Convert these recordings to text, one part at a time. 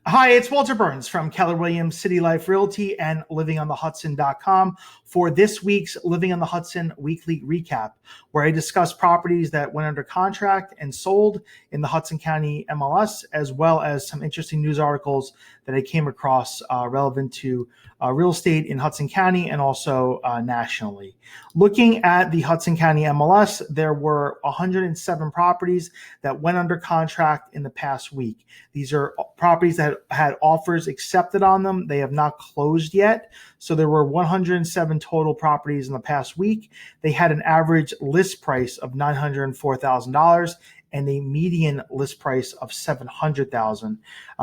Hi, it's Walter Burns from Keller Williams City Life Realty and livingonthehudson.com for this week's Living on the Hudson weekly recap, where I discuss properties that went under contract and sold in the Hudson County MLS, as well as some interesting news articles that I came across relevant to real estate in Hudson County and also nationally. Looking at the Hudson County MLS, there were 107 properties that went under contract in the past week. These are properties that had offers accepted on them. They have not closed yet. So there were 107 total properties in the past week. They had an average list price of $904,000 and a median list price of $700,000.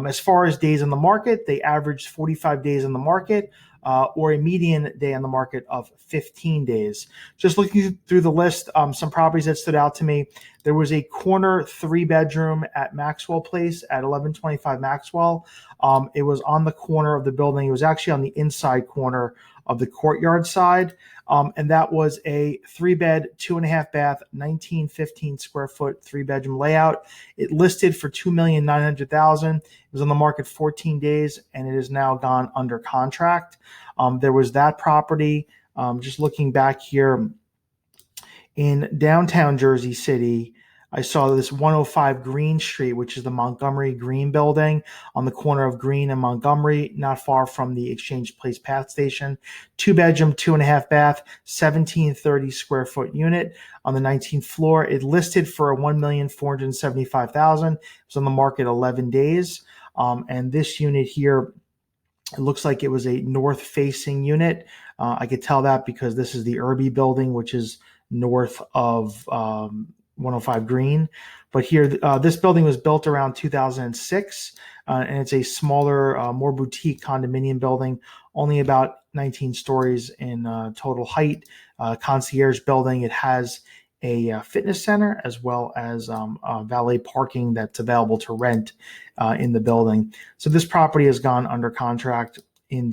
As far as days on the market, they averaged 45 days on the market, or a median day on the market of 15 days. Just looking through the list, some properties that stood out to me. There was a corner 3-bedroom at Maxwell Place at 1125 Maxwell. It was on the corner of the building. It was actually on the inside corner of the courtyard side. And that was a 3-bed, 2.5-bath, 1915 square foot, 3-bedroom layout. It listed for $2,900,000. It was on the market 14 days, and it has now gone under contract. There was that property. Just looking back here in downtown Jersey City, I saw this 105 Green Street, which is the Montgomery Green building on the corner of Green and Montgomery, not far from the Exchange Place Path Station. 2-bedroom, 2.5-bath, 1730 square foot unit on the 19th floor. It listed for $1,475,000. It was on the market 11 days. And this unit here, it looks like it was a north-facing unit. I could tell that because this is the Irby building, which is north of 105 Green. But here, this building was built around 2006, and it's a smaller, more boutique condominium building, only about 19 stories in total height. Concierge building. It has a fitness center as well as valet parking that's available to rent in the building. So this property has gone under contract in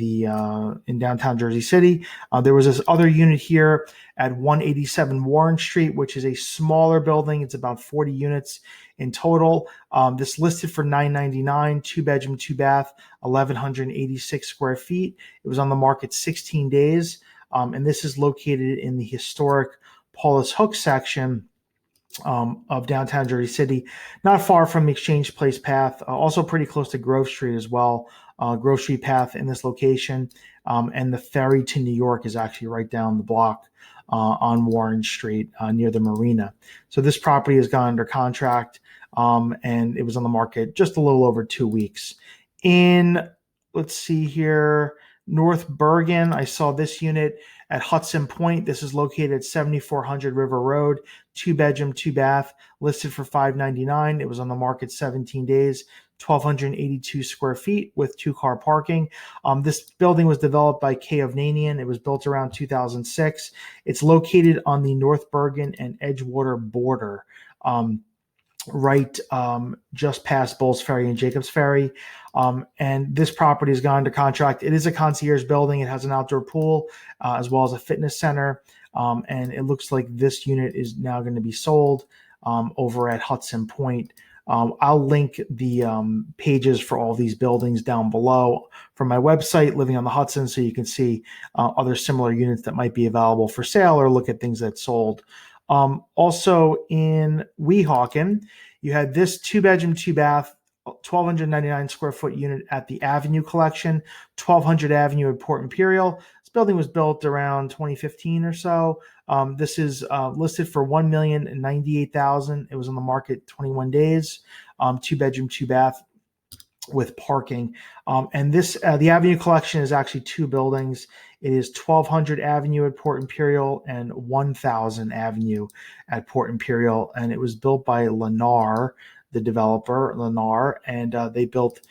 downtown Jersey City. There was this other unit here at 187 Warren Street, which is a smaller building. It's about 40 units in total. This listed for $999, 2-bedroom, 2-bath, 1,186 square feet. It was on the market 16 days. And this is located in the historic Paulus Hook section of downtown Jersey City, not far from the Exchange Place Path, also pretty close to Grove Street as well. Grove Street Path in this location, and the ferry to New York is actually right down the block on Warren Street near the marina. So this property has gone under contract, and it was on the market just a little over 2 weeks. Let's see here, North Bergen, I saw this unit at Hudson Point. This is located at 7400 River Road, 2-bedroom, 2-bath, listed for $599. It was on the market 17 days, 1,282 square feet with 2-car parking. This building was developed by K. Ovnanian. It was built around 2006. It's located on the North Bergen and Edgewater border, just past Bulls Ferry and Jacobs Ferry. And this property has gone under contract. It is a concierge building. It has an outdoor pool as well as a fitness center. And it looks like this unit is now going to be sold over at Hudson Point. I'll link the pages for all these buildings down below from my website, Living on the Hudson, so you can see other similar units that might be available for sale or look at things that sold. Also in Weehawken, you had this 2-bedroom, 2-bath, 1,299 square foot unit at the Avenue Collection, 1200 Avenue at Port Imperial. This building was built around 2015 or so. This is listed for $1,098,000. It was on the market 21 days. 2-bedroom, 2-bath with parking. And this the Avenue Collection is actually 2 buildings. It is 1200 Avenue at Port Imperial and 1000 Avenue at Port Imperial. And it was built by Lennar, the developer, Lennar, and they built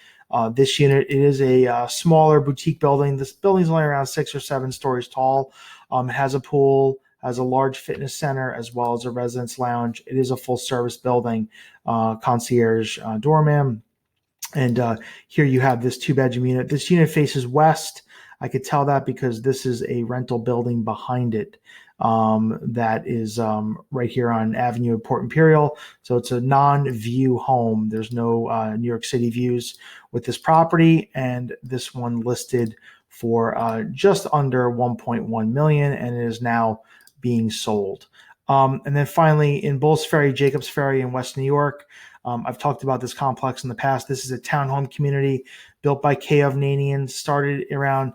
this unit. It is a smaller boutique building. This building is only around 6 or 7 stories tall. It has a pool, has a large fitness center, as well as a residence lounge. It is a full-service building, concierge doorman. And here you have this 2-bedroom unit. This unit faces west. I could tell that because this is a rental building behind it. that is right here on Avenue of Port Imperial. So it's a non-view home. There's no New York City views with this property, and this one listed for just under 1.1 million, and it is now being sold. And then finally, in Bulls Ferry, Jacobs Ferry in West New York, I've talked about this complex in the past. This is a townhome community built by Kayovnanians, started around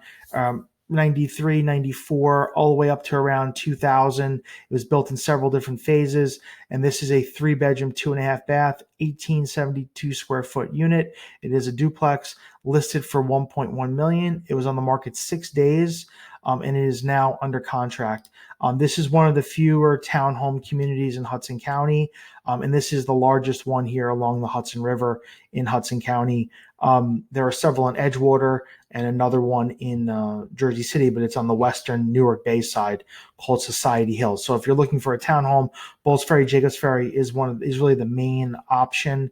93, 94, all the way up to around 2000. It was built in several different phases. And this is a 3-bedroom, 2.5 bath, 1872 square foot unit. It is a duplex listed for 1.1 million. It was on the market 6 days. And it is now under contract. This is one of the fewer townhome communities in Hudson County, and this is the largest one here along the Hudson River in Hudson County. There are several in Edgewater and another one in Jersey City, but it's on the western Newark Bay side called Society Hill. So if you're looking for a townhome, Bulls Ferry, Jacobs Ferry is really the main option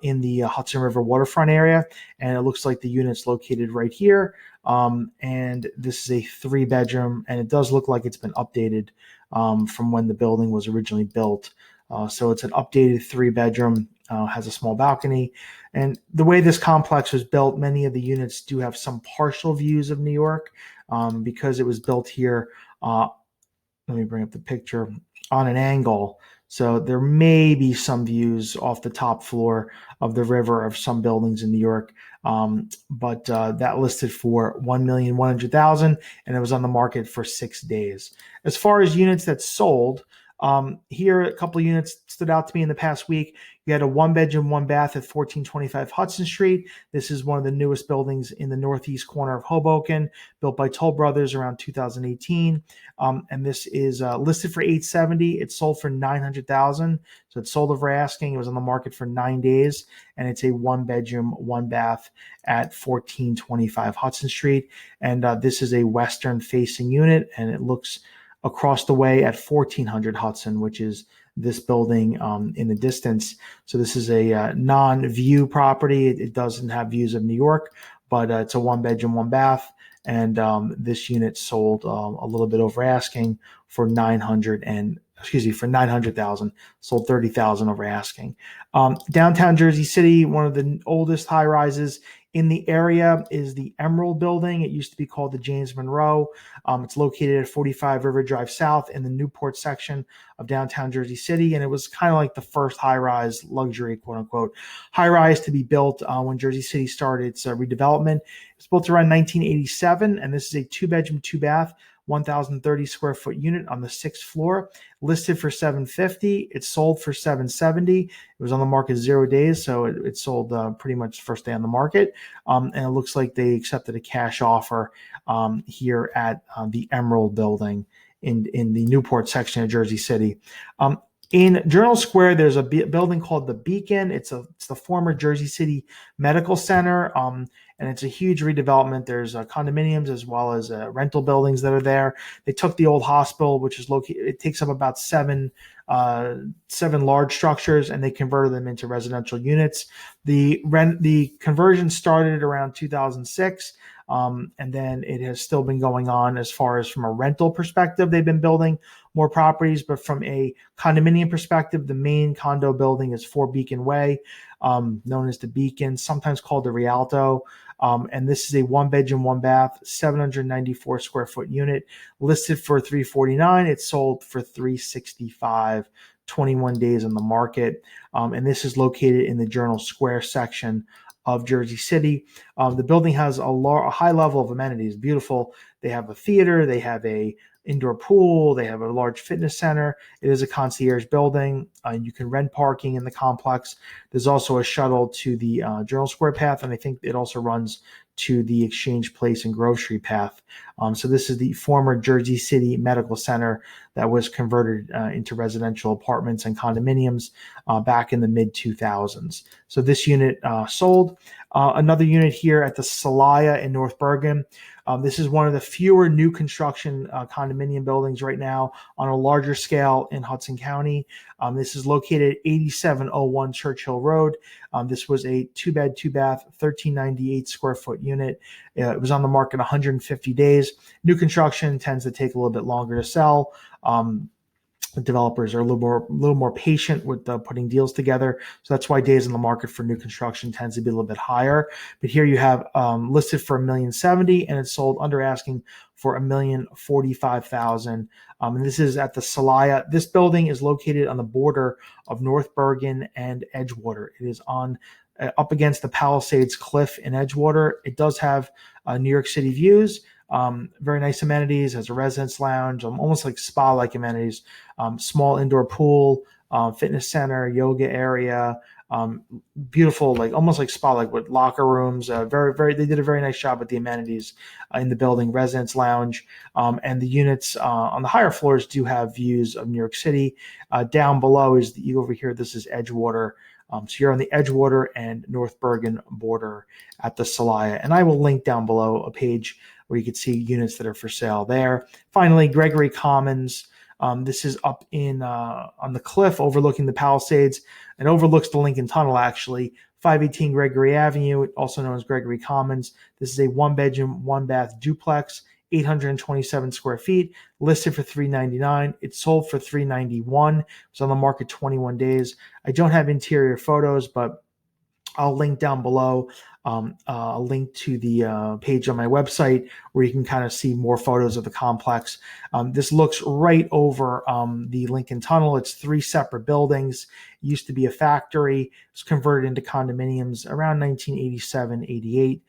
in the Hudson River waterfront area, and it looks like the unit's located right here. And this is a 3-bedroom, and it does look like it's been updated from when the building was originally built. So it's an updated 3-bedroom, has a small balcony. And the way this complex was built, many of the units do have some partial views of New York because it was built here. Let me bring up the picture on an angle. So there may be some views off the top floor of the river of some buildings in New York. But that listed for $1,100,000, and it was on the market for 6 days. As far as units that sold, here a couple of units stood out to me in the past week. You had a 1-bedroom, 1-bath at 1425 Hudson Street. This is one of the newest buildings in the northeast corner of Hoboken, built by Toll Brothers around 2018. And this is listed for $870,000. It sold for $900,000. So it sold over asking. It was on the market for 9 days, and it's a 1-bedroom, 1-bath at 1425 Hudson Street. And this is a western-facing unit, and it looks across the way at 1400 Hudson, which is this building in the distance. So this is a non-view property. It doesn't have views of New York, but it's a 1-bedroom, 1-bath. And this unit sold a little bit over asking for $900,000, sold $30,000 over asking. Downtown Jersey City, one of the oldest high rises in the area is the Emerald Building. It used to be called the James Monroe. It's located at 45 River Drive South in the Newport section of downtown Jersey City. And it was kind of like the first high-rise luxury, quote unquote, high-rise to be built when Jersey City started its redevelopment. It was built around 1987, and this is a 2-bedroom, 2-bath, 1,030 square foot unit on the 6th floor, listed for $750,000. It sold for $770,000. It was on the market 0 days, so it sold pretty much the first day on the market. And it looks like they accepted a cash offer here at the Emerald Building in the Newport section of Jersey City. In Journal Square, there's a building called the Beacon. It's the former Jersey City Medical Center, and it's a huge redevelopment. There's condominiums as well as rental buildings that are there. They took the old hospital, which is located. It takes up about seven large structures, and they converted them into residential units. The conversion started around 2006. And then it has still been going on as far as from a rental perspective. They've been building more properties, but from a condominium perspective, the main condo building is 4 Beacon Way, known as the Beacon, sometimes called the Rialto. And this is a 1-bedroom, 1-bath, 794 square foot unit listed for $349,000. It sold for $365,000, 21 days on the market. And this is located in the Journal Square section of Jersey City. The building has a high level of amenities. Beautiful. They have a theater. They have a indoor pool. They have a large fitness center. It is a concierge building. You can rent parking in the complex. There's also a shuttle to the Journal Square path, and I think it also runs to the Exchange Place and Grove Street path. So this is the former Jersey City Medical Center that was converted into residential apartments and condominiums back in the mid-2000s. So this unit sold. Another unit here at the Celaya in North Bergen. This is one of the fewer new construction condominium buildings right now on a larger scale in Hudson County. This is located at 8701 Churchill Road. This was a 2-bed, 2-bath, 1,398 square foot unit. It was on the market 150 days. New construction tends to take a little bit longer to sell. The developers are a little more patient with putting deals together. So that's why days in the market for new construction tends to be a little bit higher. But here you have listed for $1,070,000 and it's sold under asking for $1,045,000. And this is at the Celaya. This building is located on the border of North Bergen and Edgewater. It is on up against the Palisades Cliff in Edgewater. It does have New York City views. Very nice amenities, has a residence lounge, almost like spa-like amenities, small indoor pool, fitness center, yoga area, beautiful, like almost like spa-like with locker rooms. They did a very nice job with the amenities in the building, residence lounge, and the units on the higher floors do have views of New York City. Down below is you over here. This is Edgewater. So you're on the Edgewater and North Bergen border at the Celaya, and I will link down below a page where you can see units that are for sale there. Finally, Gregory Commons. This is up in on the cliff overlooking the Palisades and overlooks the Lincoln Tunnel, actually. 518 Gregory Avenue, also known as Gregory Commons. This is a 1-bedroom, 1-bath duplex, 827 square feet, listed for $399. It sold for $391. It was on the market 21 days. I don't have interior photos, but I'll link down below a link to the page on my website where you can kind of see more photos of the complex. This looks right over the Lincoln Tunnel. It's 3 separate buildings. It used to be a factory. It was converted into condominiums around 1987, 88.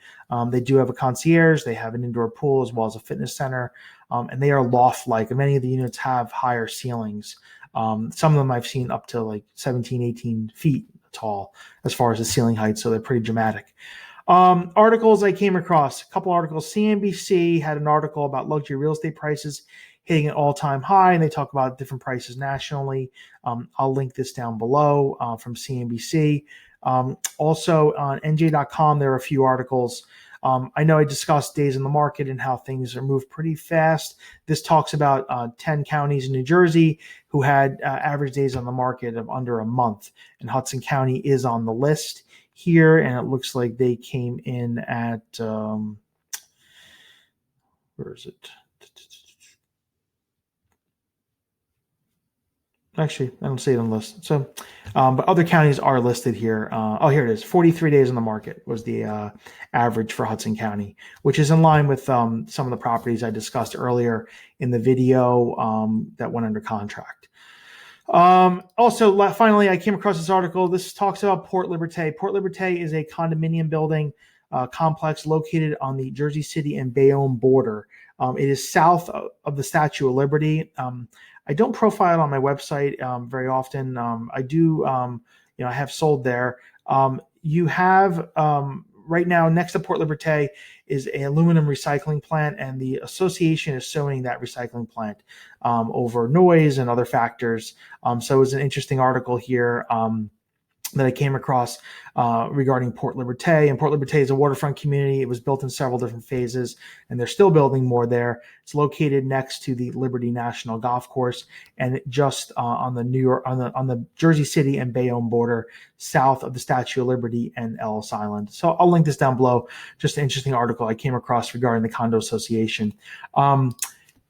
They do have a concierge. They have an indoor pool as well as a fitness center. And they are loft-like. Many of the units have higher ceilings. Some of them I've seen up to like 17, 18 feet tall as far as the ceiling height, so they're pretty dramatic. Articles I came across, a couple articles. CNBC had an article about luxury real estate prices hitting an all-time high, and they talk about different prices nationally. I'll link this down below from CNBC. Also on NJ.com, there are a few articles. I know I discussed days in the market and how things are moved pretty fast. This talks about 10 counties in New Jersey who had average days on the market of under a month. And Hudson County is on the list here. And it looks like they came in at, where is it? Actually, I don't see it on the list. So, but other counties are listed here. Here it is. 43 days on the market was the average for Hudson County, which is in line with some of the properties I discussed earlier in the video that went under contract. Also, finally, I came across this article. This talks about Port Liberté. Port Liberté is a condominium building complex located on the Jersey City and Bayonne border. It is south of the Statue of Liberty. I don't profile on my website very often. I do, I have sold there. You have right now next to Port Liberté is an aluminum recycling plant, and the association is suing that recycling plant over noise and other factors. So it was an interesting article here that I came across regarding Port Liberté. And Port Liberté is a waterfront community. It was built in several different phases, and they're still building more there. It's located next to the Liberty National Golf Course, and just on the Jersey City and Bayonne border, south of the Statue of Liberty and Ellis Island. So I'll link this down below. Just an interesting article I came across regarding the Condo Association.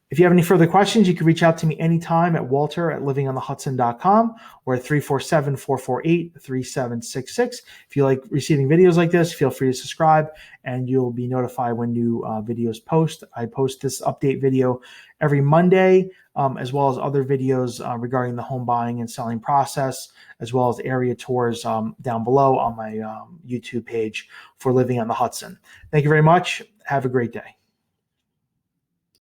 If you have any further questions, you can reach out to me anytime at walter@livingonthehudson.com or at 347-448-3766. If you like receiving videos like this, feel free to subscribe and you'll be notified when new videos post. I post this update video every Monday, as well as other videos regarding the home buying and selling process, as well as area tours down below on my YouTube page for Living on the Hudson. Thank you very much. Have a great day.